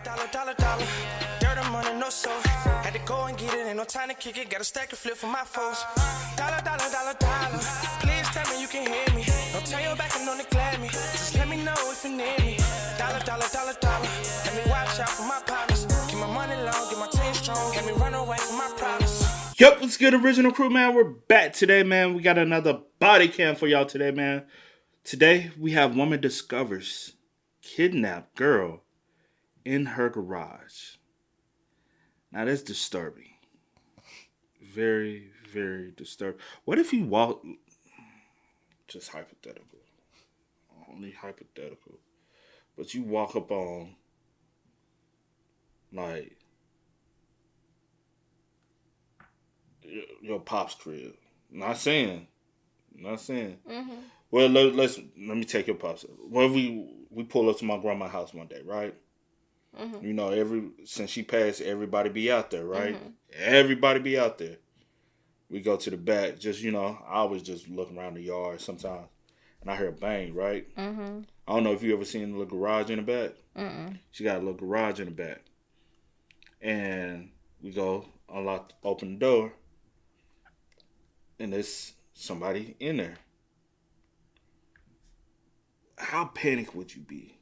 Dollar. Dirt and money, no soul. Had to go and get it, ain't no time to kick it. Got a stack of flip for my foes. Dollar. Please tell me you can hear me. Don't turn your back and don't neglect me. Just let me know if you need me. Dollar. Let me watch out for my partners. Keep my money long, get my team strong. Let me run away from my problems. Yup, what's good, original crew, man? We're back today, man. We got another body cam for y'all today, man. Today, we have woman discovers kidnapped girl in her garage. Now, that's disturbing. Very, very disturbing. What if you walk... Just hypothetical. Only hypothetical. But you walk up on, like, your pop's crib. Not saying. Mm-hmm. Well, let me take your pops. Well, we pull up to my grandma's house one day, right? Mm-hmm. You know, since she passed, everybody be out there, right? Mm-hmm. Everybody be out there. We go to the back, just, you know, I always just look around the yard sometimes, and I hear a bang, right? Mm-hmm. I don't know if you ever seen a little garage in the back. Mm-mm. She got a little garage in the back. And we go, open the door, and there's somebody in there. How panicked would you be?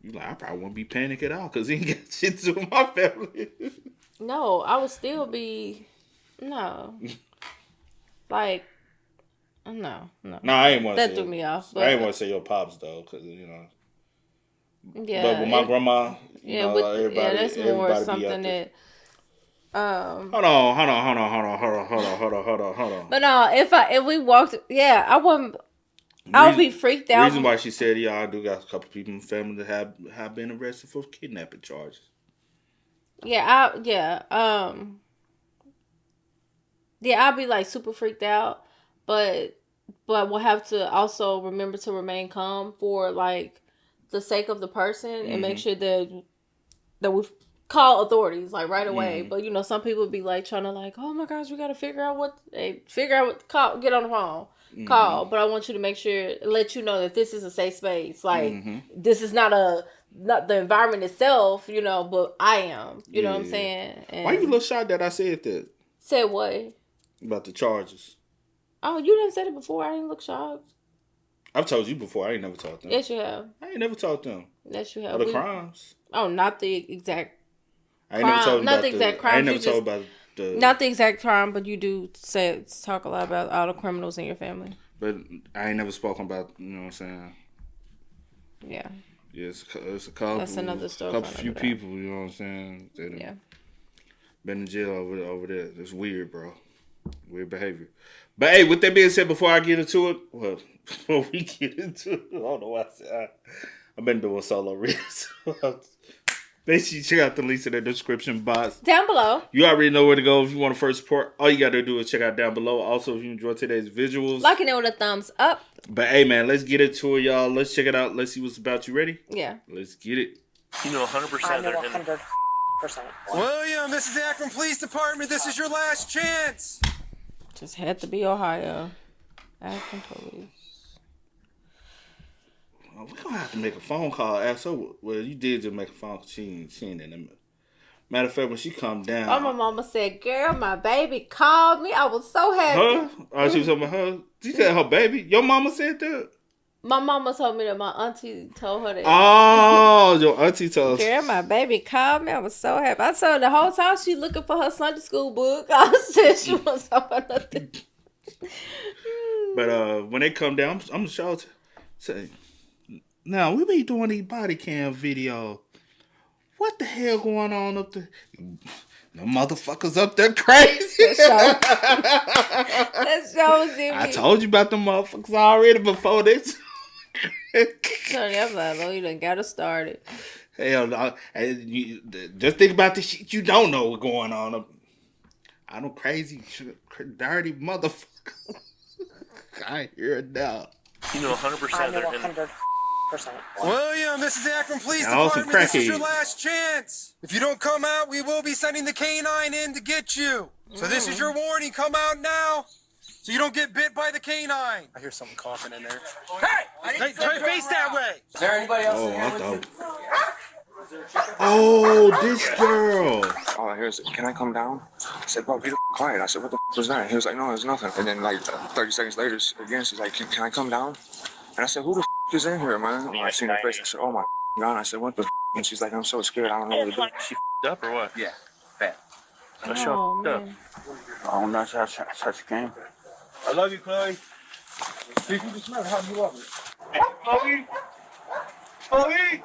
You like, I probably wouldn't be panicked at all because he ain't got shit to do with my family. No, I would still be, no. Like, no. No, I ain't want to say that threw me off. But I ain't want to say your pops, though, because, you know. Yeah. But with my grandma, you know, everybody, that's more everybody something that... Hold on. But no, if we walked, I wouldn't. I would be freaked out. Reason why she said, I do got a couple people in the family that have been arrested for kidnapping charges. I'll be like super freaked out, but we'll have to also remember to remain calm for like the sake of the person and make sure that we call authorities like right away. But you know, some people be like trying to like, oh my gosh, we got to figure out what call, get on the phone, call. But I want you to make sure, let you know that this is a safe space. Like this is not the environment itself, you know, but I am. You know what I'm saying? And why you look shocked that I said that? Said what? About the charges. Oh, you done said it before. I didn't look shocked. I've told you before. I ain't never told them. Yes, you have. I ain't never told them. Yes, you have. Of the crimes. Oh, not the exact I ain't never told them not about the exact crime. I ain't never told about the... Not the exact crime, but you do talk a lot about all the criminals in your family. But I ain't never spoken about, you know what I'm saying? Yeah. Yeah, it's a couple. That's another story. A few people, you know what I'm saying? That been in jail over there. It's weird, bro. Weird behavior. But hey, with that being said, before I get into it, before we get into it, I don't know why I said I've been doing solo reads. Make sure you check out the links in the description box. Down below. You already know where to go if you want to first support. All you got to do is check out down below. Also, if you enjoyed today's visuals, liking it with a thumbs up. But hey, man, let's get into it, y'all. Let's check it out. Let's see what's about. You ready? Yeah. Let's get it. You know 100%. I know 100%. William, this is the Akron Police Department. This is your last chance. Just had to be Ohio. Akron Police. We're going to have to make a phone call. Ask her. Well, you did just make a phone call. She ain't in them. Matter of fact, when she come down. Oh, my mama said, girl, my baby called me. I was so happy. Her? Oh, she was talking about her? She said her baby? Your mama said that? My mama told me that my auntie told her that. Oh, your auntie told her. Girl, my baby called me. I was so happy. I told her the whole time she looking for her Sunday school book. I said she was talking about nothing. But when they come down, I'm going to show it. Say, now, we be doing these body cam videos. What the hell going on up there? The motherfuckers up there crazy. That shows you. I told you about the motherfuckers already before this. Sonny, I'm like, oh, you done got it started. Hell no. Just think about the shit you don't know what's going on. I know crazy, dirty motherfucker. I ain't hear it now. You know 100%. I know 100%. William, this is the Akron Police Department. This is your last chance. If you don't come out, we will be sending the K-9 in to get you. So this is your warning. Come out now. so you don't get bit by the canine. I hear something coughing in there. Hey! Turn your face that way! Is there anybody else in here with you? Oh, this girl. All I hear is, can I come down? I said, bro, be the quiet. I said, what the was that? He was like, no, there's nothing. And then like 30 seconds later, again, she's like, can I come down? And I said, who the is in here, man? And I seen her face. I said, oh my God. I said, what the And she's like, I'm so scared. I don't know what to do. She up or what? Yeah, bad. What's Oh, up? man. I don't know how such a game. I love you, Chloe. Speak to the smell. How do you love me? Chloe! Chloe!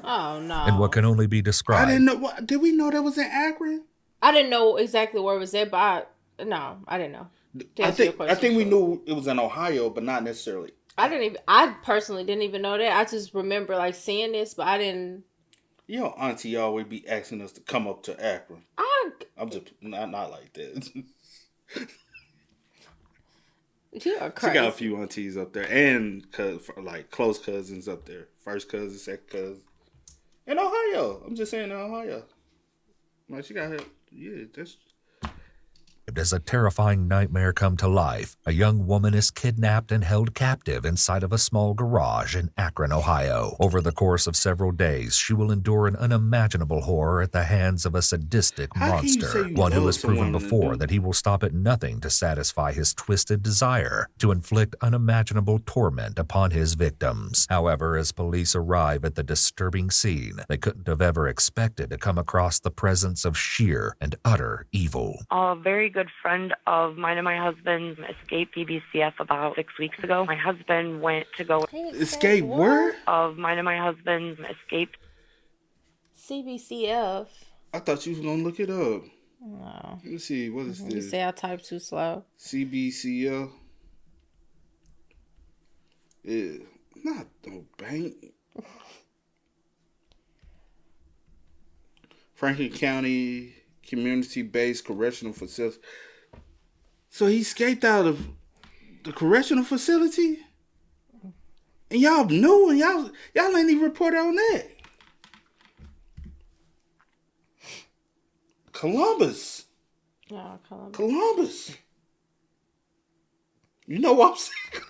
Oh, no. In what can only be I described didn't know. Did we know that was in Akron? I didn't know exactly where it was at, but I didn't know. To I answer your think question, we sure. knew it was in Ohio, but not necessarily. I personally didn't even know that. I just remember like seeing this, but I didn't. Yo, auntie always be asking us to come up to Akron. I'm just not like that. You are She crazy. got a few aunties up there, and like close cousins up there, first cousin, second cousin. In Ohio, I'm just saying in Ohio. Like she got her, yeah, that's. as a terrifying nightmare come to life, a young woman is kidnapped and held captive inside of a small garage in Akron, Ohio. Over the course of several days, she will endure an unimaginable horror at the hands of a sadistic How can you say monster, you one who love has proven someone before and that he will stop at nothing to satisfy his twisted desire to inflict unimaginable torment upon his victims. However, as police arrive at the disturbing scene, they couldn't have ever expected to come across the presence of sheer and utter evil. A very good friend of mine and my husband escaped BBCF about 6 weeks ago. My husband went to go. Escape where? Of mine and my husband escaped. CBCF. I thought you was gonna look it up. No. Let me see. What is You this? say I type too slow. CBCL. Yeah, not no bank. Franklin County Community-Based Correctional Facility. So he escaped out of the correctional facility, and y'all knew, and y'all ain't even reported on that. Columbus. No, Columbus. You know what I'm saying?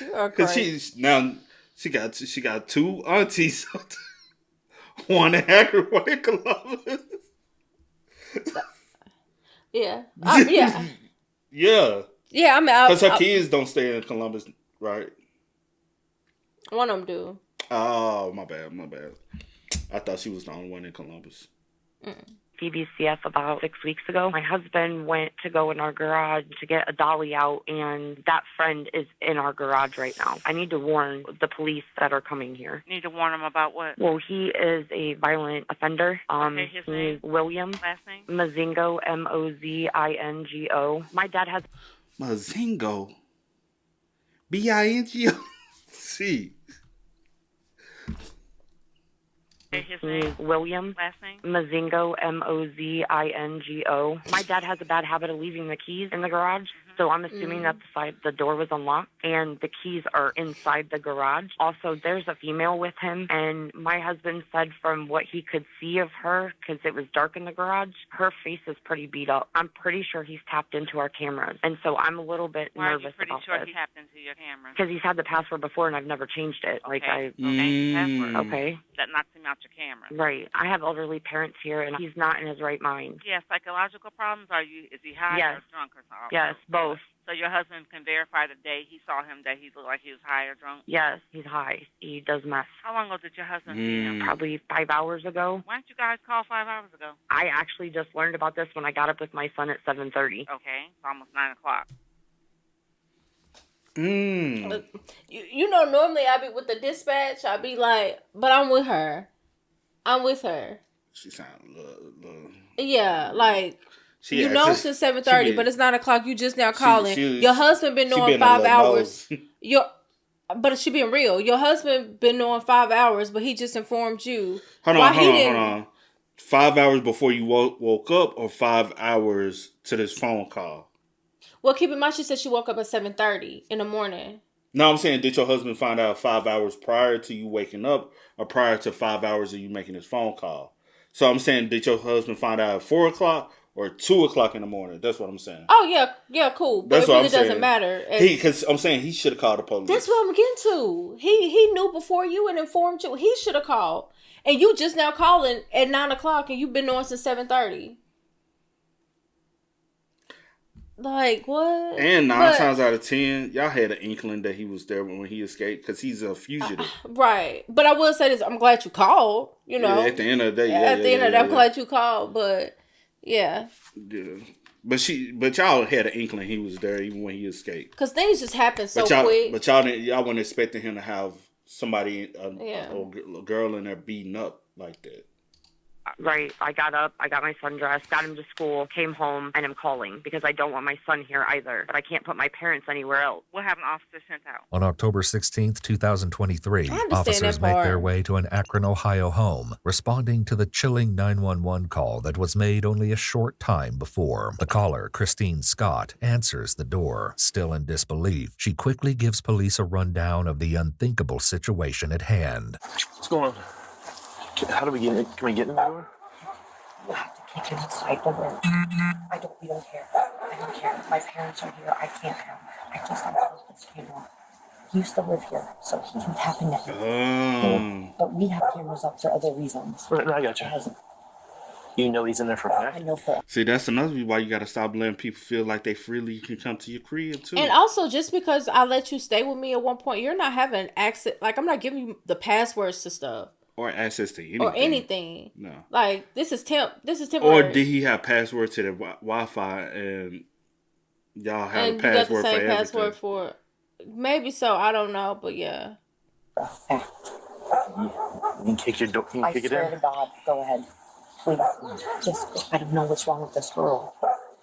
You are Because crazy. she got two aunties, one in Akron, one in Columbus. Yeah. Yeah. Yeah. Yeah, I mean, Because her kids don't stay in Columbus, right? one of them do. Oh, my bad. I thought she was the only one in Columbus. BBCF about 6 weeks ago. My husband went to go in our garage to get a dolly out, and that friend is in our garage right now. I need to warn the police that are coming here. Need to warn them about what? Well, he is a violent offender. Okay, his name? William. Last name? Mozingo, Mozingo. My dad has... Mozingo. Bingo. See. Okay, his name? William. Last name? Mozingo, Mozingo. My dad has a bad habit of leaving the keys in the garage, so I'm assuming that the door was unlocked and the keys are inside the garage. Also, there's a female with him, and my husband said from what he could see of her, because it was dark in the garage, her face is pretty beat up. I'm pretty sure he's tapped into our cameras, and so I'm a little bit Why are nervous you pretty about sure this. he tapped into your camera? Because he's had the password before, and I've never changed it. Okay, password. Okay. That knocks him out your camera. Right. I have elderly parents here, and he's not in his right mind. Yeah, psychological problems? Is he high Yes. or drunk or something? Yes, both. So your husband can verify the day he saw him that he looked like he was high or drunk? Yes, he's high. He does meth. How long ago did your husband see him? Probably 5 hours ago. Why didn't you guys call 5 hours ago? I actually just learned about this when I got up with my son at 7:30. Okay, it's almost 9 o'clock. You know, normally I be with the dispatch. I be like, but I'm with her. She sounded little. Yeah, like She you asked know us- since she 7:30, been- but it's 9 o'clock. You just now calling. she- Your husband been she knowing been a 5 little hours. nose. But she being real. Your husband been knowing 5 hours, but he just informed you. Hold why he on, didn't. hold on. 5 hours before you woke up, or 5 hours to this phone call? Well, keep in mind, she said she woke up at 7:30 in the morning. No, I'm saying, did your husband find out 5 hours prior to you waking up, or prior to 5 hours of you making this phone call? So I'm saying, did your husband find out at 4 o'clock or 2 o'clock in the morning. That's what I'm saying. Oh yeah, cool. But That's it what really I'm saying. doesn't matter. Because I'm saying he should have called the police. That's what I'm getting to. He knew before you and informed you. He should have called, and you just now calling at 9 o'clock, and you've been on since 7:30. Like what? And 9 times out of 10, y'all had an inkling that he was there when he escaped because he's a fugitive. Right. But I will say this: I'm glad you called. You know, at the end of the day, at the end of the day, I'm glad you called. But yeah. But y'all had an inkling he was there even when he escaped. Because things just happen so quick. But y'all weren't expecting him to have somebody, a girl in there beating up like that. Right. I got up, I got my son dressed, got him to school, came home, and I'm calling because I don't want my son here either. But I can't put my parents anywhere else. We'll have an officer sent out. On October 16th, 2023, officers make their way to an Akron, Ohio home, responding to the chilling 911 call that was made only a short time before. The caller, Christine Scott, answers the door. Still in disbelief, she quickly gives police a rundown of the unthinkable situation at hand. What's going on? How do we get in? Can we get in the door? You have to kick him inside the room. We don't care. I don't care. My parents are here. I can't have him. I just don't know this camera. He used to live here, so he can tap into it. But we have cameras up for other reasons. Right, I got you. You know he's in there for a fact? I know for. See, that's another reason why you got to stop letting people feel like they freely can come to your crib, too. And also, just because I let you stay with me at one point, you're not having access. Like, I'm not giving you the passwords to stuff. Or access to anything. Or anything. No. Like, this is temporary. Or did he have password to the Wi-Fi and y'all have a password for everything? You got the same password for it. Maybe so. I don't know. But yeah. You can kick your door. You can kick it in. I swear to God. Go ahead. Please. Just, I don't know what's wrong with this girl.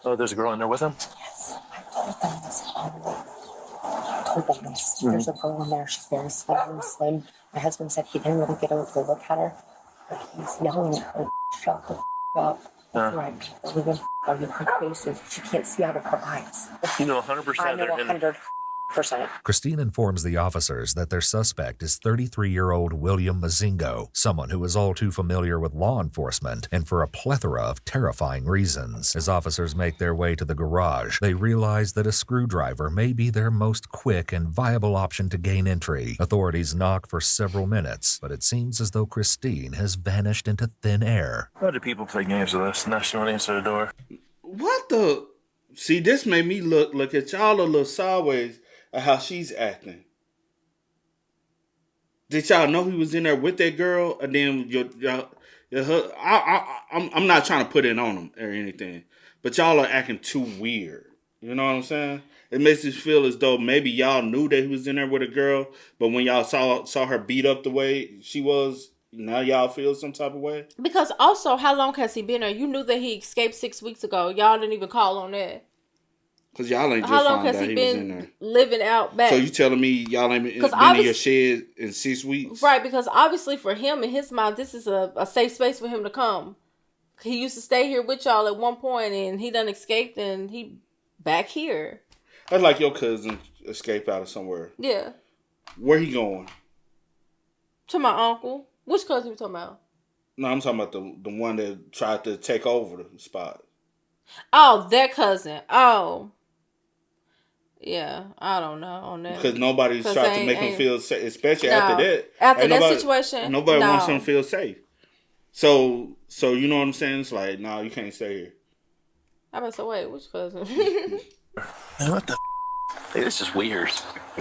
Oh, there's a girl in there with him? Yes. I told them this already. There's a girl in there. She's very slim. My husband said he didn't really get a good look at her, but he's yelling at her, shut the up. Right, people live in her faces. She can't see out of her eyes. You know 100%. I know 100%. Christine informs the officers that their suspect is 33-year-old William Mazingo, someone who is all too familiar with law enforcement and for a plethora of terrifying reasons. As officers make their way to the garage, they realize that a screwdriver may be their most quick and viable option to gain entry. Authorities knock for several minutes, but it seems as though Christine has vanished into thin air. Why do people play games with us? Now she won't answer the door. What the? See, this made me look at y'all a little sideways at how she's acting. Did y'all know he was in there with that girl? And then I'm not trying to put it on him or anything, but y'all are acting too weird. You know what I'm saying? It makes us feel as though maybe y'all knew that he was in there with a girl, but when y'all saw her beat up the way she was, now y'all feel some type of way? Because also, how long has he been there? You knew that he escaped 6 weeks ago. Y'all didn't even call on that. Because y'all ain't just how long found has out he he been was in there. living out back? So you telling me y'all ain't been in your shed in 6 weeks? Right, because obviously for him, in his mind, this is a safe space for him to come. He used to stay here with y'all at one point, and he done escaped, and he back here. That's like your cousin escaped out of somewhere. Yeah. Where he going? To my uncle. Which cousin you talking about? No, I'm talking about the one that tried to take over the spot. Oh, that cousin. Oh. Yeah, I don't know on that. Because nobody's tried to make him feel safe, especially after that. After that situation, nobody wants him to feel safe. So you know what I'm saying? It's like, no, you can't stay here. I mean, so wait, which cousin? Man, what the Hey, this is weird.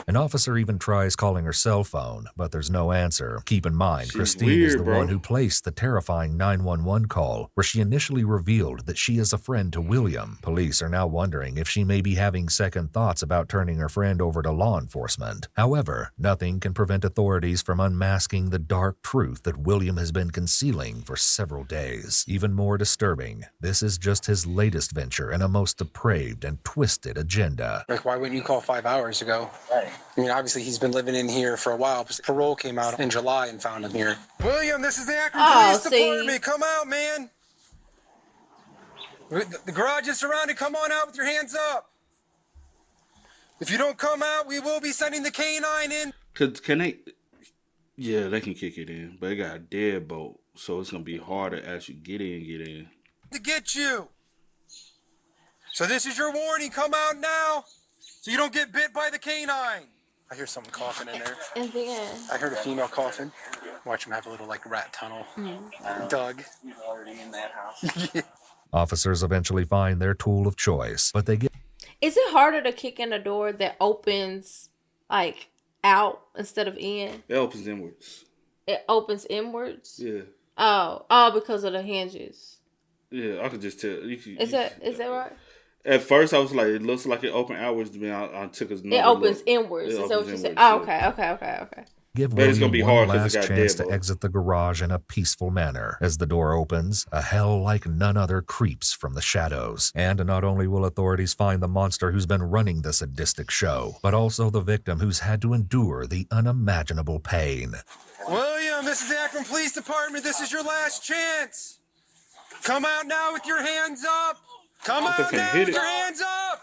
An officer even tries calling her cell phone, but there's no answer. Keep in mind, Christine weird, is the one who placed the terrifying 911 call, where she initially revealed that she is a friend to William. Police are now wondering if she may be having second thoughts about turning her friend over to law enforcement. However, nothing can prevent authorities from unmasking the dark truth that William has been concealing for several days. Even more disturbing, this is just his latest venture in a most depraved and twisted agenda. Like, why wouldn't you call 5 hours ago? Right. I mean, obviously he's been living in here for a while. Parole came out in July and found him here. William, this is the Akron Police Department. Come out, man. The garage is surrounded. Come on out with your hands up. If you don't come out, we will be sending the K-9 in. Can they? Yeah, they can kick it in, but it got a deadbolt, so it's gonna be hard to actually get in. To get you. So this is your warning. Come out now, so you don't get bit by the canine. I hear someone coughing in there. And then I heard a female coughing. Watch him have a little like rat tunnel. Doug. He's already in that house. Officers eventually find their tool of choice, but they get... Is it harder to kick in a door that opens like out instead of in? It opens inwards. It opens inwards? Yeah. Oh, because of the hinges. Yeah, I could just tell. Is that right? At first, I was like, it looks like it opened outwards. Then I took another It opens look. inwards. It Is that what opens you said? inwards, Oh, yeah. okay. Give But it's William gonna be one hard 'cause it last got chance to deadbolt. exit the garage in a peaceful manner. As the door opens, a hell like none other creeps from the shadows. And not only will authorities find the monster who's been running the sadistic show, but also the victim who's had to endure the unimaginable pain. William, this is the Akron Police Department. This is your last chance. Come out now with your hands up. Come out Okay, now hit with it. your hands up.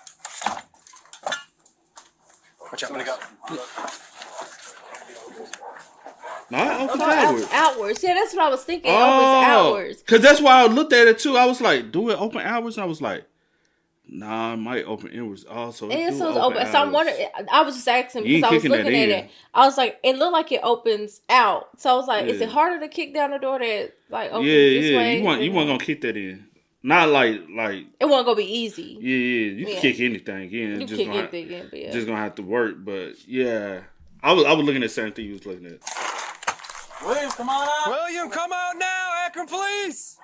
Watch out, I'm gonna go. No, it opens Oh, outwards. outwards. Yeah, that's what I was thinking. It opens outwards. Because that's why I looked at it too. I was like, do it open outwards? And I was like, nah, it might open inwards. Also, And do so it's open open. So I'm outwards. wondering. I was just asking You ain't because I was kicking that looking at in. it. I was like, it looked like it opens out. So I was like, is Yeah. it harder to kick down the door that like opens Yeah, this way? You weren't gonna kick that in. Not like It wasn't gonna be easy. yeah. You can Yeah. kick anything in. You just kick gonna anything in, but yeah. just gonna have to work. But yeah, I was looking at the same thing you was looking at. William, come on out. William, come out now, Akron Police.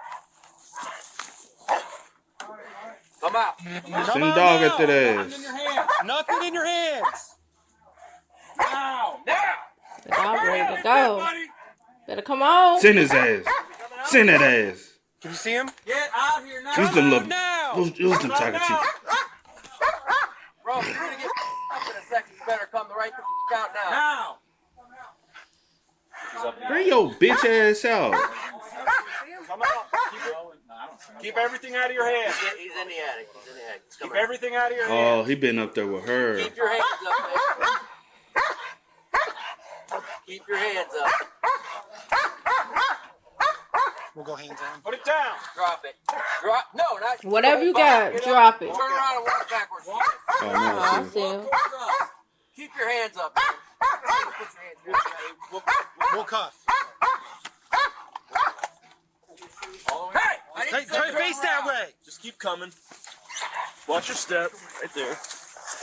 Come out. Send the dog after that Nothing in your hand. Nothing in your hands. Now. The dog ready to go. Better come on. Send his ass. Send that ass. Can you see him? Get out here now. Use them little. now. Use them tiger teeth. Bro, if you're gonna get up in a second, you better come right the out now. Now. Bring your bitch ass out. Come out. Keep everything out of your hands. He's in the attic. Keep everything out of your hands. Oh, he been up there with her. Keep your hands up, man. Keep your hands up. We'll go hands on. Put it down. Drop it. Drop. No, not. Whatever you got, drop it. Turn around and walk backwards. Oh, Oh, no, I see. see him. Keep your hands up. Man. Put your hands up. We'll cuff. Hey! I didn't say Turn turn face that around. way. Just keep coming. Watch your step. Right there.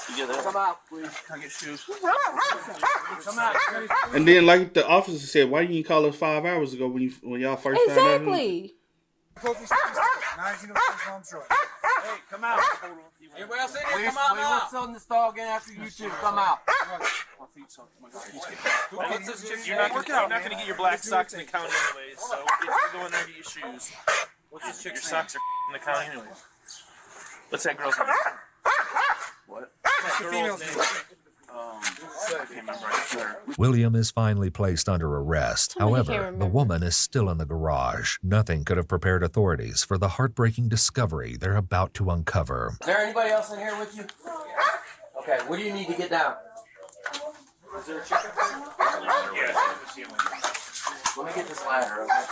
You get that? Come out, please. Can I get shoes? Come out. And then, like the officer said, why you didn't call us 5 hours ago when y'all first found out? Exactly. Hey, come out. Anybody else in here? Come out now. We're selling this dog in after you two. Come out. You're not gonna get your black socks in the county anyways, so you go in there and get your shoes. Your socks are in the county anyways. What's that girl's name? What? What's the female's name? I can't remember. I swear. William is finally placed under arrest. Somebody can't However, remember. the woman is still in the garage. Nothing could have prepared authorities for the heartbreaking discovery they're about to uncover. Is there anybody else in here with you? Okay, what do you need to get down? Is there a chicken? Let me get this ladder, okay?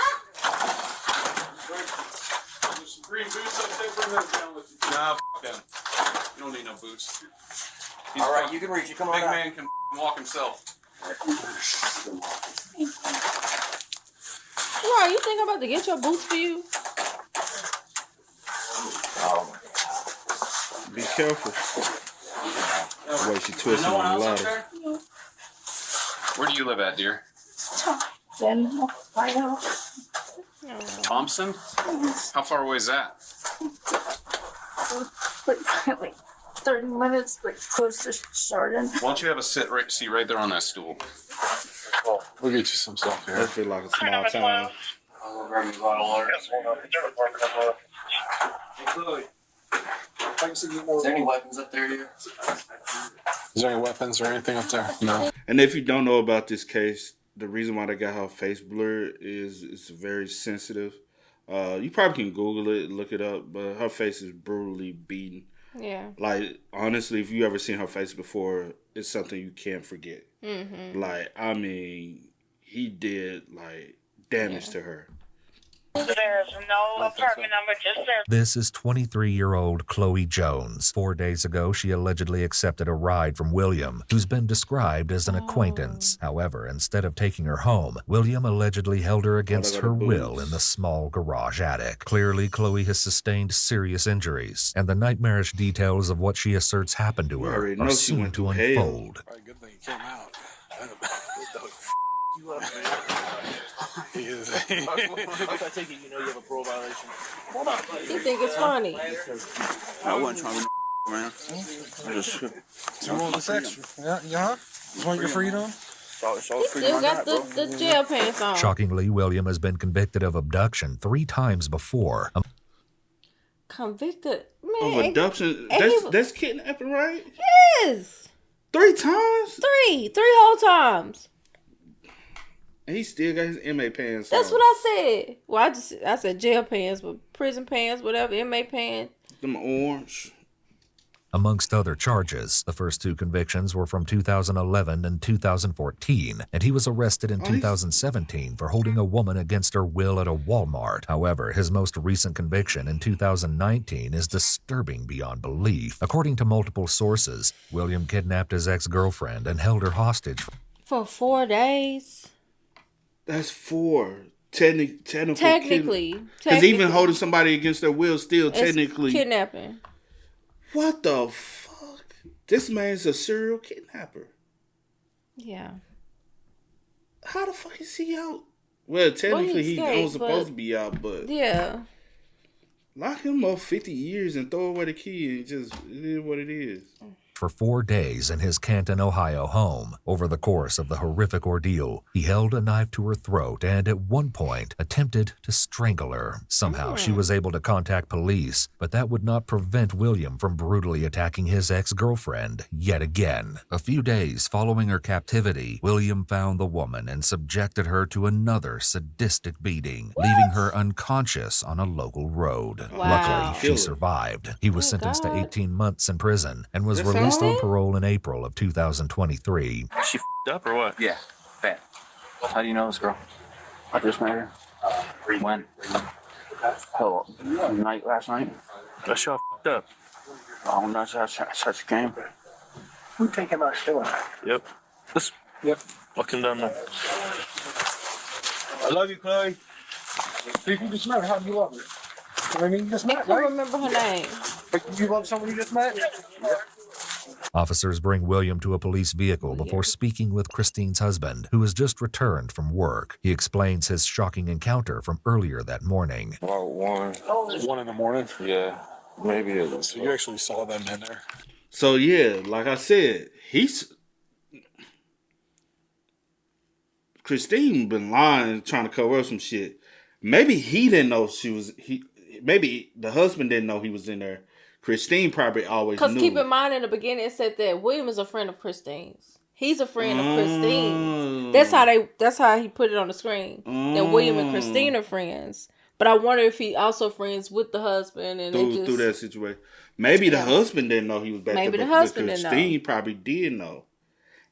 There's some green boots up there. Bring those down with you. Nah, f*** them. You don't need no boots. All right, you can reach it. Come on Big out. man can walk himself. Right, you think I'm about to get your boots for you? Be careful. The way she twisting on the ladder. Where do you live at, dear? Then I know. Thompson? How far away is that? Like 30 minutes, like close to Chardon. Why don't you have a seat right there on that stool? We'll get you some stuff here. That feel like a small town. Is there any weapons up there, dear? Is there any weapons or anything up there? No. And if you don't know about this case, the reason why they got her face blurred is it's very sensitive. You probably can Google it, look it up, but her face is brutally beaten. Yeah. Like, honestly, if you ever seen her face before, it's something you can't forget. Mm-hmm. Like, I mean, he did, like, damage to her. There's no apartment number, just there. This is 23-year-old Chloe Jones. 4 days ago, she allegedly accepted a ride from William, who's been described as an acquaintance. However, instead of taking her home, William allegedly held her against her will in the small garage attic. Clearly, Chloe has sustained serious injuries, and the nightmarish details of what she asserts happened to her are soon to unfold. Good thing he came out. You up, man? He is. I take it you know you have a parole violation. Hold on. You think it's funny? I wasn't trying to man. I just. You want this extra? Yeah? You want your freedom? Still got the jail pants on. Shockingly, William has been convicted of abduction 3 times before. Convicted? Of Man. abduction? That's kidnapping, right? Yes. 3 times? 3 whole times. And he still got his inmate pants That's on. what I said. Well, I said jail pants, but prison pants, whatever, inmate pants. Them orange. Amongst other charges, the first 2 convictions were from 2011 and 2014, and he was arrested in 2017 for holding a woman against her will at a Walmart. However, his most recent conviction in 2019 is disturbing beyond belief. According to multiple sources, William kidnapped his ex-girlfriend and held her hostage for 4 days. That's 4. Technically. Because even holding somebody against their will still technically kidnapping. What the fuck? This man's a serial kidnapper. Yeah. How the fuck is he out? Well, technically he don't supposed to be out, but yeah. Lock him up 50 years and throw away the key. It is what it is. For 4 days in his Canton, Ohio home. Over the course of the horrific ordeal, he held a knife to her throat and at one point attempted to strangle her. Somehow she was able to contact police, but that would not prevent William from brutally attacking his ex-girlfriend yet again. A few days following her captivity, William found the woman and subjected her to another sadistic beating, leaving her unconscious on a local road. Wow. Luckily, she survived. He was sentenced to 18 months in prison and was released on parole in April of 2023. She f***ed up or what? Yeah, bad. How do you know this girl? I just met her. When? Hell, last night. That's y'all f***ed up. Oh, that's such a game. We take him out still. Yep. Yep. Walk him down there. I love you, Chloe. If you just met her, how do you love her? I mean, you just met, I can't remember her name. But you love someone you just met? Yeah. Officers bring William to a police vehicle before speaking with Christine's husband, who has just returned from work. He explains his shocking encounter from earlier that morning. About 1. 1 in the morning? Yeah, maybe it was. So you actually saw them in there? So yeah, like I said, Christine been lying, trying to cover up some shit. Maybe he didn't know maybe the husband didn't know he was in there. Christine probably always knew. Because keep in mind, in the beginning, it said that William is a friend of Christine's. He's a friend of Christine's. That's how he put it on the screen. That William and Christine are friends. But I wonder if he also friends with the husband and through that situation. Maybe the husband didn't know he was back there. Maybe the husband didn't know. Christine probably did know.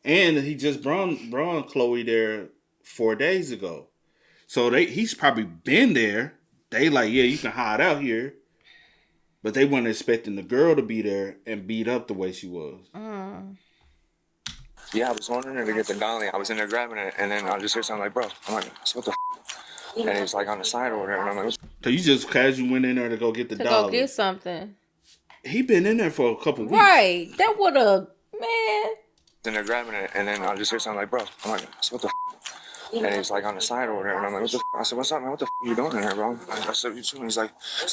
And he just brought Chloe there 4 days ago. So he's probably been there. They like, yeah, you can hide out here. But they weren't expecting the girl to be there and beat up the way she was. Yeah, I was going in there to get the dolly. I was in there grabbing it, and then I just hear something like, bro. I'm like, so what the f-? And it's like on the side over there. And I'm like, so you just casually went in there to go get the dolly? To go get something. He been in there for a couple weeks. Right. That would have, man. In there grabbing it, and then I just hear something like, bro. I'm like, so what the f? And it's like on the side over there, and I'm like, what the f? I said, what's up, man? What the f are you doing in here, bro? I said, you too? And he's like,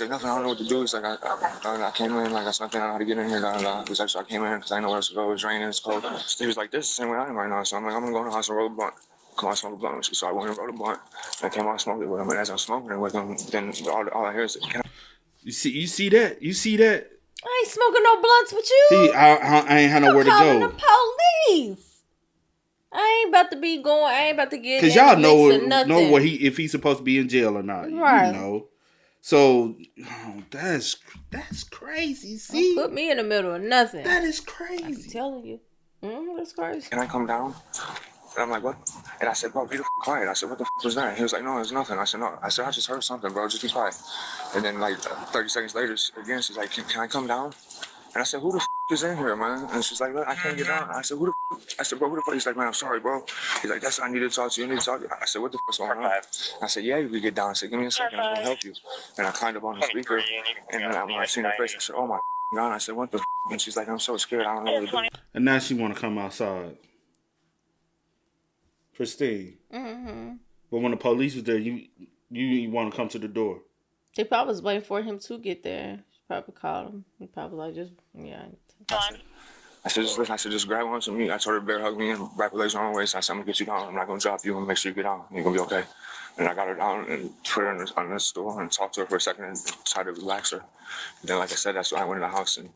nothing, I don't know what to do. He's like, I came in, like, I nothing, I know how to get in here, He's like, so I came in, because I know where else to go, it's raining, it's cold. He was like, this is the same way I am right now, so I'm like, I'm going to go in the house and roll a blunt. Come on, smoke a blunt. So I went and rolled a blunt, and I came out and smoked it with him, and as I'm smoking it with him, then all I hear is, You see that? I ain't smoking no blunts with you. I ain't had nowhere to go. The police. I ain't about to be going. I ain't about to get. Because y'all know what if he's supposed to be in jail or not. Right. You know. So that's crazy. See, don't put me in the middle of nothing. That is crazy. I'm telling you, that's crazy. Can I come down? And I'm like, what? And I said, bro, be the quiet. I said, what the was that? He was like, no, there's nothing. I said, no. I said, I just heard something, bro. Just be quiet. And then like 30 seconds later, again, she's like, can I come down? And I said, who the is in here, man? And she's like, look, I can't get down. I said, who the I said, bro, who the He's like, man, I'm sorry, bro. He's like, that's I need to talk to you. You need to talk to you. I said, what the fuck's going on? I said, yeah, you can get down. I said, give me a second. I'm going to help you. And I climbed up on the speaker. And then when I seen her face, I said, oh my God. I said, what the And she's like, I'm so scared. I don't know what to do. And now she want to come outside. Christine. Mm-hmm. But when the police was there, you want to come to the door. They probably was waiting for him to get there. She probably called him. He probably like, just, yeah. I said, just listen. I said, just grab onto me. I told her to bear hug me and wrap her legs around my waist. I said, I'm going to get you down. I'm not going to drop you. I'm going to make sure you get down. You're going to be okay. And I got her down and put her on the stool and talked to her for a second and tried to relax her. And then, like I said, that's why I went in the house and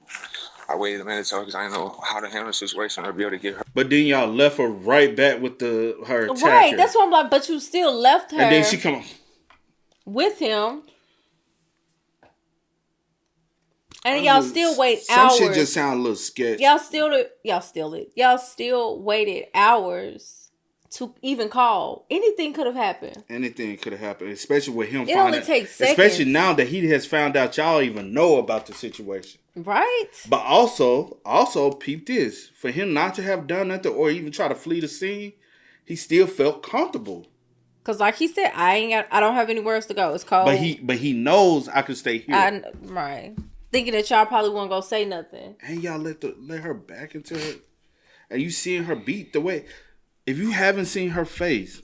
I waited a minute to tell her because I didn't know how to handle the situation or be able to get her. But then y'all left her right back with her attacker. Right, that's what I'm like, but you still left her. And then she come with him. And y'all still wait hours. Some shit just sound a little sketchy. Y'all still waited hours to even call. Anything could have happened. Anything could have happened, especially with him. It only takes seconds. Especially now that he has found out y'all even know about the situation. Right. But also peep this. For him not to have done nothing or even try to flee the scene, he still felt comfortable. Cause like he said, I don't have anywhere else to go. It's cold. But he knows I can stay here. Right. Thinking that y'all probably won't go say nothing. And y'all let her back into her. And you seeing her beat the way. If you haven't seen her face,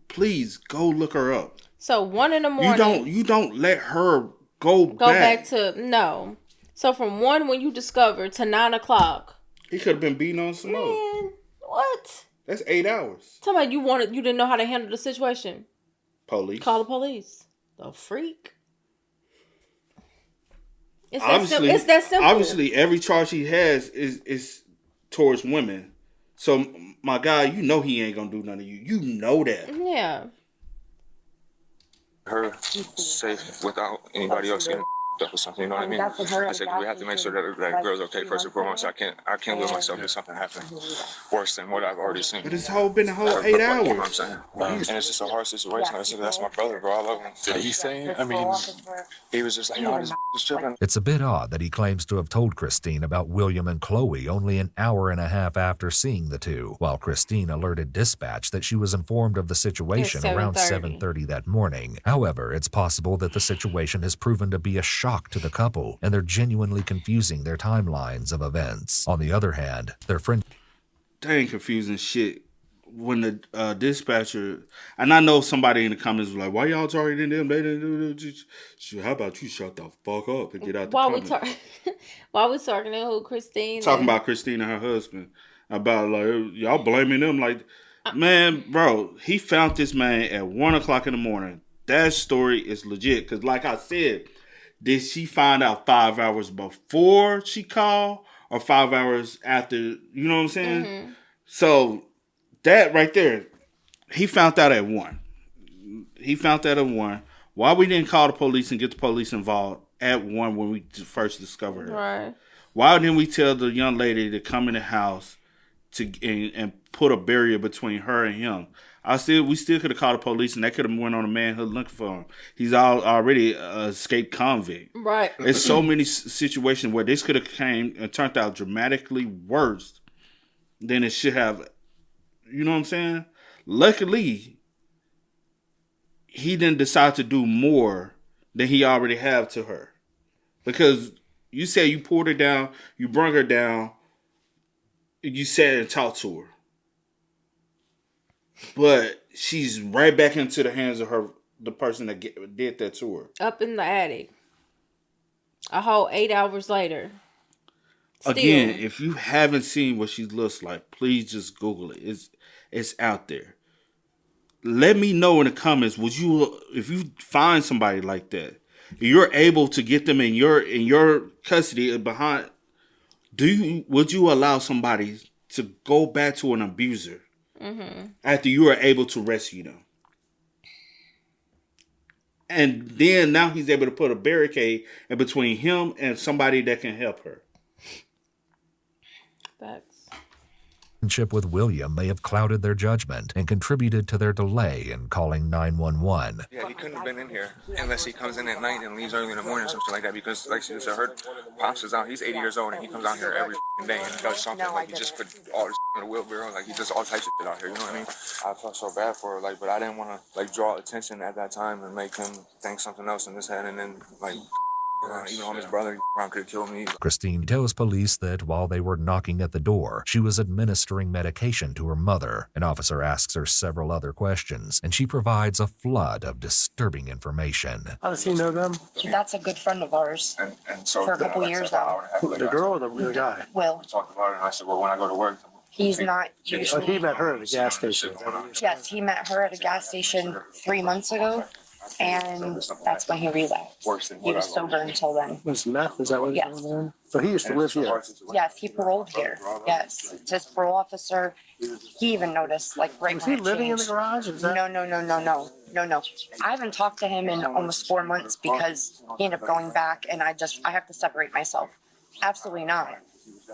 please go look her up. So 1 a.m. You don't let her go back to no. So from 1 when you discovered to 9 o'clock. He could have been beating on some more. Man, what? That's 8 hours. Tell me you didn't know how to handle the situation. Police. Call the police. The freak. It's that simple. Obviously, every charge he has is towards women. So, my guy, you know he ain't gonna do none of you. You know that. Yeah. Her safe without anybody else getting up or something, you know what I mean? I said, we have to make sure that girl's okay first and foremost. I can't live myself if something happened worse than what I've already seen. But it's been a whole 8 hours. You know what I'm saying? And it's just a hard situation. I said, that's my brother, bro. I love him. Did he say? I mean, he was just like, no, this is tripping. It's a bit odd that he claims to have told Christine about William and Chloe only an hour and a half after seeing the two, while Christine alerted dispatch that she was informed of the situation around 7:30 that morning. However, it's possible that the situation has proven to be a shock to the couple, and they're genuinely confusing their timelines of events. On the other hand, their friend... They ain't confusing shit. When the dispatcher... And I know somebody in the comments was like, why y'all targeting them? They didn't do that. How about you shut the fuck up and get out the comment? While we talking to who? Christine? Talking about Christine and her husband. About like, y'all blaming them like... Man, bro, he found this man at 1 o'clock in the morning. That story is legit. Because like I said... Did she find out 5 hours before she called or 5 hours after? You know what I'm saying? Mm-hmm. So that right there, he found out at 1. Why we didn't call the police and get the police involved at 1 when we first discovered her? Right. Why didn't we tell the young lady to come in the house and put a barrier between her and him? We still could have called the police and they could have went on a manhunt looking for him. He's already an escaped convict. Right. There's so many situations where this could have came and turned out dramatically worse than it should have. You know what I'm saying? Luckily, he didn't decide to do more than he already have to her. Because you said you pulled her down, you brung her down, you sat and talked to her. But she's right back into the hands of the person that did that to her. Up in the attic. A whole 8 hours later. Still. Again, if you haven't seen what she looks like, please just Google it. It's out there. Let me know in the comments. If you find somebody like that, you're able to get them in your custody behind. Would you allow somebody to go back to an abuser? Mm-hmm. After you are able to rescue them. And then now he's able to put a barricade in between him and somebody that can help her. Facts. Relationship with William may have clouded their judgment and contributed to their delay in calling 911. Yeah, he couldn't have been in here unless he comes in at night and leaves early in the morning or something like that. Because, like she said, her pops is out. He's 80 years old and he comes out here every day and does something. Like he just put all this in a wheelbarrow. Like he does all types of shit out here. You know what I mean? I felt so bad for her. Like, but I didn't want to like draw attention at that time and make him think something else in his head. And then like. Even on his brother, he could have killed me. Christine tells police that while they were knocking at the door, she was administering medication to her mother. An officer asks her several other questions, and she provides a flood of disturbing information. How does he know them? That's a good friend of ours And so for a couple years now. The girl or the guy? Will. We talked about it, and I said, well, when I go to work. He's not usually. Oh, he met her at a gas station. Yes, he met her at a gas station 3 months ago. And that's when he relapsed. He was sober until then. Was meth? Is that what he's doing? So he used to live here? Yes, he paroled here. Yes. His parole officer, he even noticed, like, right Was when he it living in the changed. garage? Is that... No. I haven't talked to him in almost 4 months because he ended up going back and I have to separate myself. Absolutely not.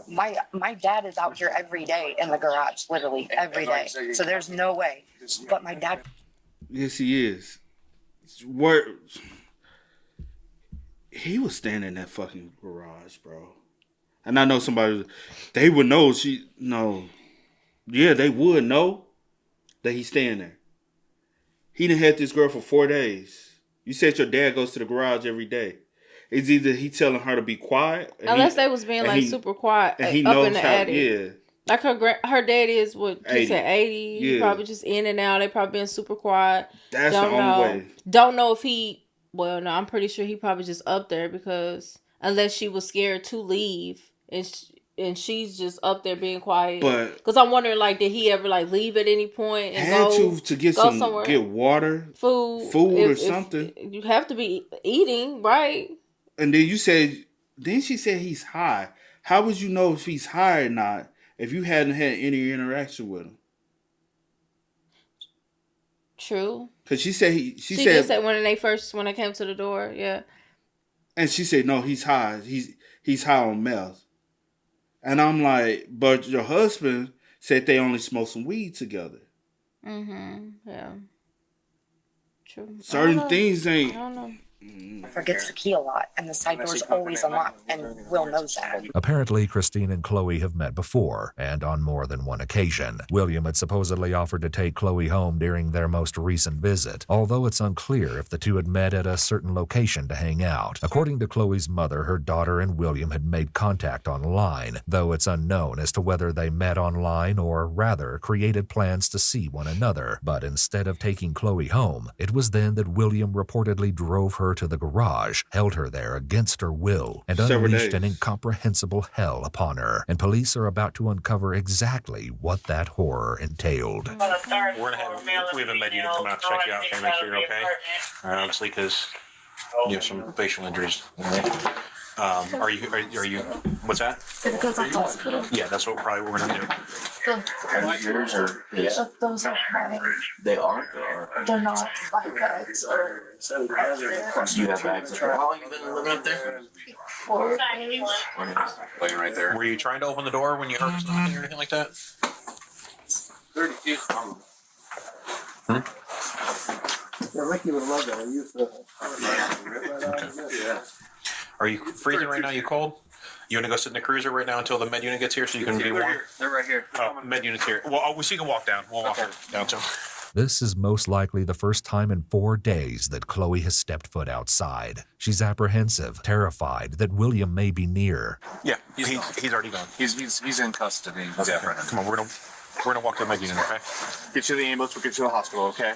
My dad is out here every day in the garage, literally every day. So there's no way. But my dad... Yes, he is. Where he was standing in that fucking garage, bro. And I know somebody, they would know. They would know that he's staying there. He done had this girl for 4 days. You said your dad goes to the garage every day. It's either he telling her to be quiet, unless they was being like super quiet, and he up knows in the how. attic. Yeah. Like her daddy is what she 80. said, 80. Yeah. Probably just in and out. They probably been super quiet. That's Don't the only know. way. Don't know if he. Well, no, I'm pretty sure he probably just up there because unless she was scared to leave and she's just up there being quiet. But because I'm wondering, like, did he ever like leave at any point and go to get somewhere? Get water, food or something. You have to be eating, right? And then she said he's high. How would you know if he's high or not if you hadn't had any interaction with him? True. Because she said she did say when they came to the door, yeah. And she said no, he's high. He's high on meth. And I'm like, but your husband said they only smoke some weed together. Yeah. True. Certain things ain't. I don't know. Forgets the key a lot, and the side door's always unlocked, and Will knows that. Apparently, Christine and Chloe have met before, and on more than one occasion. William had supposedly offered to take Chloe home during their most recent visit, although it's unclear if the two had met at a certain location to hang out. According to Chloe's mother, her daughter and William had made contact online, though it's unknown as to whether they met online or rather created plans to see one another. But instead of taking Chloe home, it was then that William reportedly drove her to the garage, held her there against her will, and unleashed an incomprehensible hell upon her. And police are about to uncover exactly what that horror entailed. We have a med unit come out to check you out, okay, make sure you're okay. Obviously, because you have some facial injuries. Are you? What's that? It goes to the hospital. Yeah, that's what we're gonna do. Those are mine. They are? They're not my bags or. Do you have bags? How long have you been living up there? 4 days. Laying right there. Were you trying to open the door when you heard something or anything like that? 32. Yeah, Ricky would love that. I used to. Yeah. Are you freezing right now? You cold? You want to go sit in the cruiser right now until the med unit gets here so you can be warm? They're right here. Oh, med unit's here. Well, so you can walk down. We'll walk down to him. This is most likely the first time in 4 days that Chloe has stepped foot outside. She's apprehensive, terrified that William may be near. Yeah, he's already gone. He's in custody. Okay, come on, we're gonna walk to the med unit, okay? Get you to the ambulance. We'll get you to the hospital. Okay.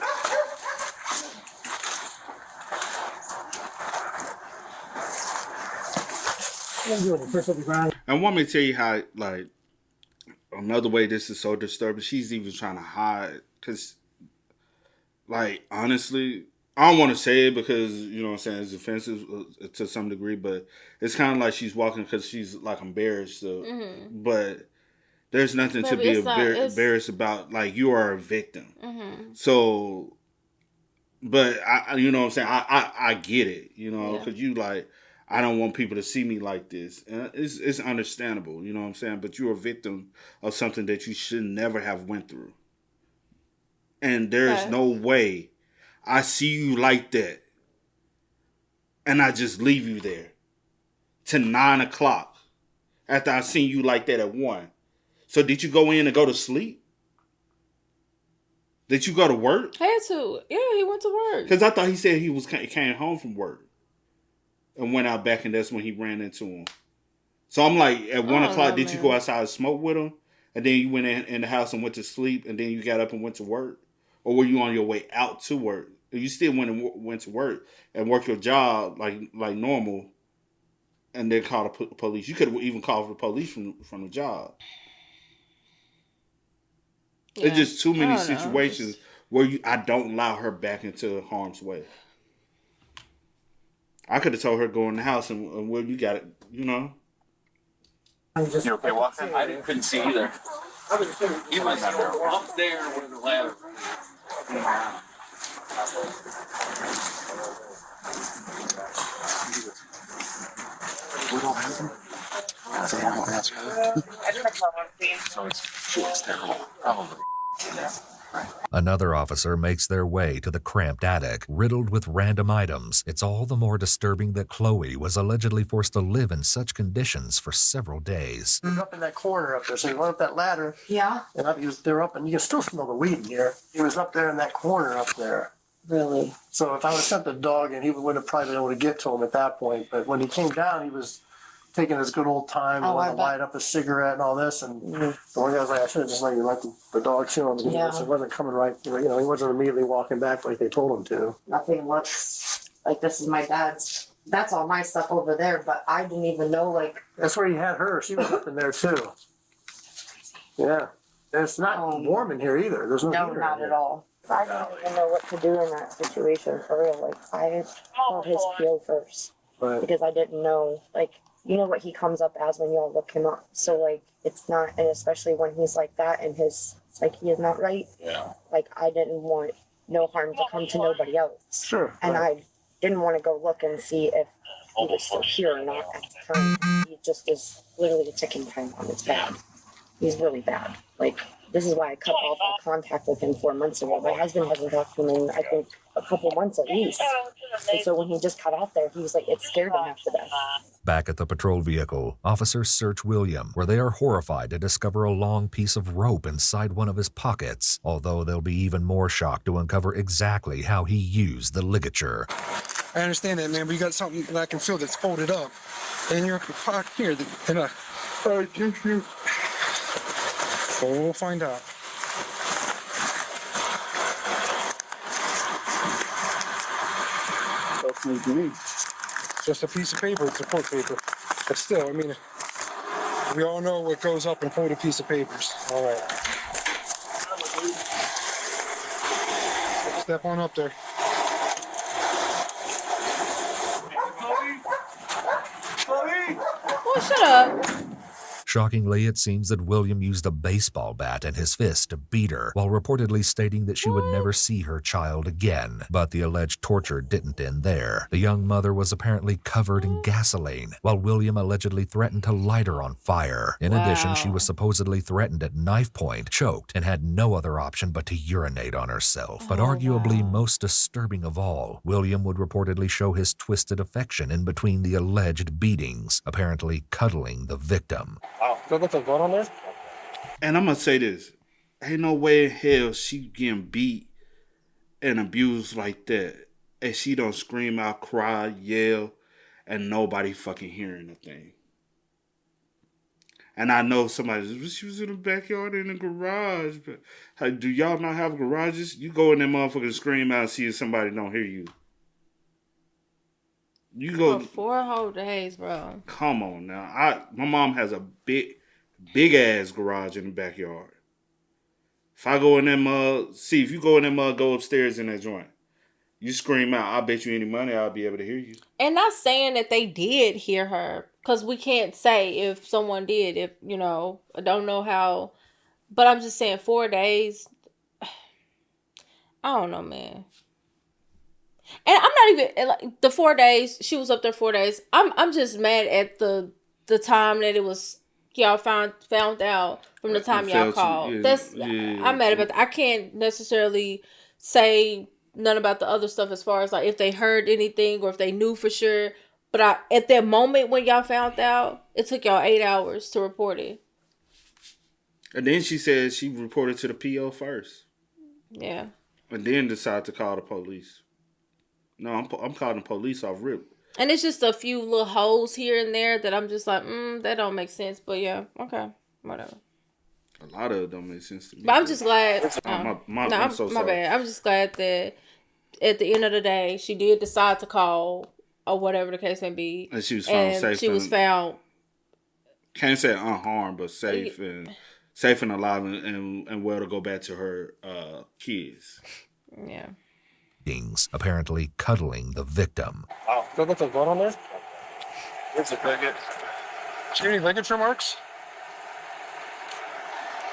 I want me to tell you how, like, another way this is so disturbing. She's even trying to hide because, like, honestly, I don't want to say it because, you know what I'm saying, it's offensive to some degree, but it's kind of like she's walking because she's, like, embarrassed. So, but there's nothing to be embarrassed about. Like, you are a victim. So, but, I you know what I'm saying, I get it, you know, because you, like, I don't want people to see me like this. It's understandable, you know what I'm saying? But you're a victim of something that you should never have went through. And there's no way I see you like that and I just leave you there to 9 o'clock after I seen you like that at 1. So did you go in and go to sleep? Did you go to work? Had to. Yeah, he went to work. Because I thought he said he came home from work and went out back, and that's when he ran into him. So I'm like, at 1 o'clock, did you go outside and smoke with him? And then you went in the house and went to sleep, and then you got up and went to work? Or were you on your way out to work? You still went to work and worked your job like normal, and then call the police. You could have even called for the police from the job. Yeah. It's just too many situations where I don't allow her back into harm's way. I could have told her go in the house and well, you got it, you know. You okay walking? I couldn't see either. He was up there with the ladder. What all happened? They don't ask her. So it's terrible. Probably. Yeah. Right. Another officer makes their way to the cramped attic, riddled with random items. It's all the more disturbing that Chloe was allegedly forced to live in such conditions for several days. He was up in that corner up there, so he went up that ladder. Yeah. And they're up, and you can still smell the weed in here. He was up there in that corner up there. Really? So if I would have sent the dog in, he would have probably been able to get to him at that point. But when he came down, he was taking his good old time and wanted to light up a cigarette and all this. And the one guy was like, I should have just let you let the dog chill him. Because it wasn't coming right. You know, he wasn't immediately walking back like they told him to. Nothing looks like this is my dad's. That's all my stuff over there, but I didn't even know, like... That's where he had her. She was up in there, too. Yeah. And it's not warm in here either. There's no heater not at all. I didn't even know what to do in that situation, for real. Like, I called his PO first. Right. Because I didn't know, like... You know what he comes up as when y'all look him up. So, like, it's not, and especially when he's like that and his psyche is not right. Yeah. Like, I didn't want no harm to come to nobody else. Sure. And I didn't want to go look and see if he was still here or not at the time. He just is literally a ticking time bomb. It's bad. He's really bad. Like, this is why I cut off all contact with him 4 months ago. My husband hasn't talked to him in, I think, a couple months at least. And so when he just cut off there, he was like, it scared him half to death. Back at the patrol vehicle, officers search William, where they are horrified to discover a long piece of rope inside one of his pockets, although they'll be even more shocked to uncover exactly how he used the ligature. I understand that, man, but you got something that I can feel that's folded up. And you're pocket here. We'll find out. That's what you need. Just a piece of paper, it's support paper. But still, I mean, we all know what goes up in folded piece of papers. All right. Step on up there. Oh, shut up. Shockingly, it seems that William used a baseball bat in his fist to beat her, while reportedly stating that she would never see her child again. But the alleged torture didn't end there. The young mother was apparently covered in gasoline, while William allegedly threatened to light her on fire. In addition, she was supposedly threatened at knife point, choked, and had no other option but to urinate on herself. But arguably most disturbing of all, William would reportedly show his twisted affection in between the alleged beatings, apparently cuddling the victim. Don't let the blood on there? And I'm going to say this. Ain't no way in hell she getting beat and abused like that. And she don't scream out, cry, yell, and nobody fucking hearing a thing. And I know somebody says, she was in the backyard in the garage. But how, do y'all not have garages? You go in there motherfucker and scream out and see if somebody don't hear you. You go for 4 whole days, bro. Come on now. My mom has a big ass garage in the backyard. If I go in that mug, if you go in that mug, go upstairs in that joint. You scream out, I'll bet you any money I'll be able to hear you. And not saying that they did hear her, because we can't say if someone did, if, you know, I don't know how, but I'm just saying 4 days, I don't know, man. And I'm not even like the 4 days she was up there 4 days. I'm just mad at the time that it was y'all found out from the time y'all called. I'm mad about that. I can't necessarily say none about the other stuff as far as like if they heard anything or if they knew for sure. But at that moment when y'all found out, it took y'all 8 hours to report it. And then she said she reported to the PO first. Yeah. And then decided to call the police. No, I'm calling the police off rip. And it's just a few little holes here and there that I'm just like, that don't make sense. But yeah, okay, whatever. A lot of it don't make sense to me. But I'm just glad. I'm so sorry. My bad. I'm just glad that at the end of the day, she did decide to call or whatever the case may be. And she was found safe. She was found. Can't say unharmed, but safe and alive and well to go back to her kids. Yeah. Apparently cuddling the victim. Oh, look at the blood on there. It's a bigot. See any ligature marks?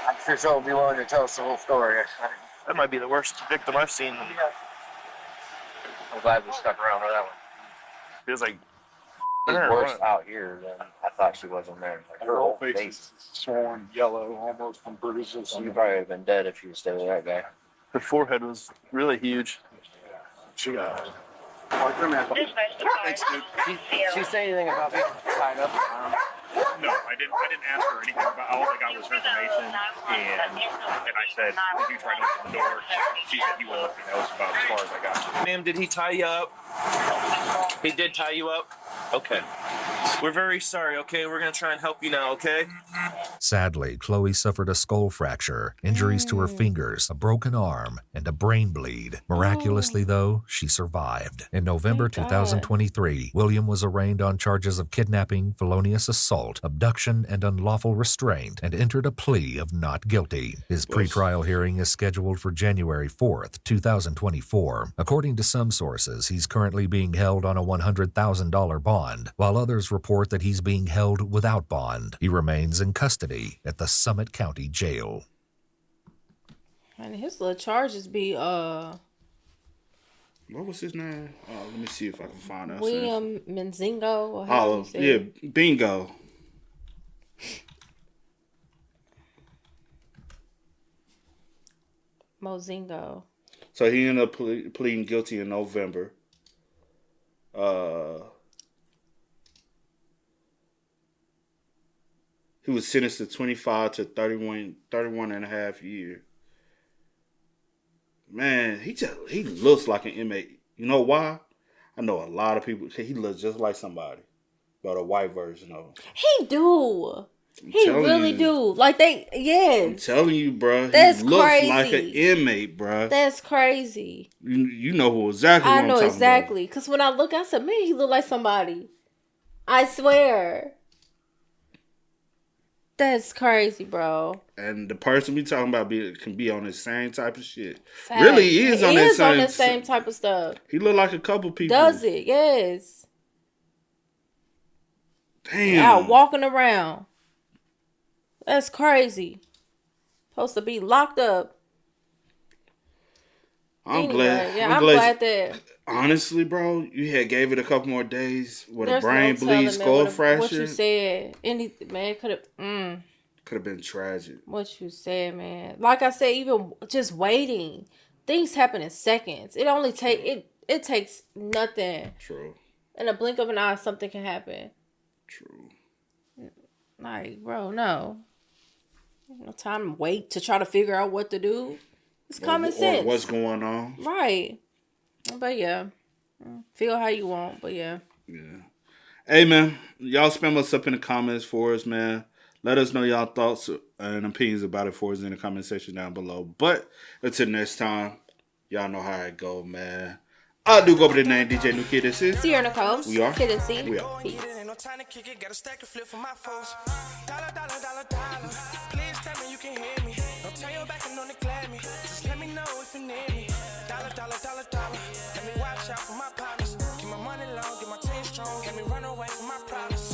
I'm sure she'll be willing to tell us the whole story. That might be the worst victim I've seen. I'm glad we stuck around for that one. Feels like she's worse out here than I thought she was in there. Like, her whole face is swollen, yellow, almost from bruises. She would probably have been dead if she was still with that guy. Her forehead was really huge. She got it. Thanks, dude. She say anything about being tied up? No, I didn't ask her anything about. All I got was her information, and I said, "Did you try to open the door?" She said he wouldn't let me know. It's about as far as I got. Ma'am, did he tie you up? He did tie you up? Okay. We're very sorry, okay? We're going to try and help you now, okay? Sadly, Chloe suffered a skull fracture, injuries to her fingers, a broken arm, and a brain bleed. Miraculously, though, she survived. In November 2023, William was arraigned on charges of kidnapping, felonious assault, abduction, and unlawful restraint, and entered a plea of not guilty. His pretrial hearing is scheduled for January 4th, 2024. According to some sources, he's currently being held on a $100,000 bond, while others report that he's being held without bond. He remains in custody at the Summit County Jail. And his little charges be what was his name? Let me see if I can find out. William Menzingo. Oh yeah, bingo. Mozingo. So he ended up pleading guilty in November. He was sentenced to 25 to 31 and a half years. Man, he looks like an inmate. You know why? I know a lot of people. He looks just like somebody, but a white version of him. He do. He really do. Like yes. I'm telling you, bro. That's he looks crazy. like an inmate, bro. That's crazy. You know who exactly. I know exactly. Because when I look, I said, man, he look like somebody. I swear. That's crazy, bro. And the person we talking about can be on the same type of shit. Facts. Really is on that on the same type of stuff. He look like a couple people. Does it? Yes. Damn. Out walking around. That's crazy. Supposed to be locked up. I'm glad. Yeah, I'm glad that. Honestly, bro, you had gave it a couple more days with a brain bleed, skull fracture. What you said, man, could have been tragic. What you said, man. Like I said, even just waiting, things happen in seconds. It only it takes nothing. True. In a blink of an eye, something can happen. True. Like, bro, no time to wait to try to figure out what to do. It's common sense. Or what's going on. Right. But yeah. Feel how you want, but yeah. Yeah. Hey, man. Y'all spam us up in the comments for us, man. Let us know y'all thoughts and opinions about it for us in the comment section down below. But until next time, y'all know how it go, man. I do go by the name DJ New Kid. This is Sierra Nicole. We are. Kid and C. We are. Peace. Time to kick it, got a stack of flip for my foes. Dollar, dollar, dollar, dollar. Please tell me you can hear me. Don't turn your back and don't neglect me. Just let me know if you need me. Dollar, dollar, dollar, dollar. Let me watch out for my partners. Keep my money long, get my team strong. Let me run away from my problems.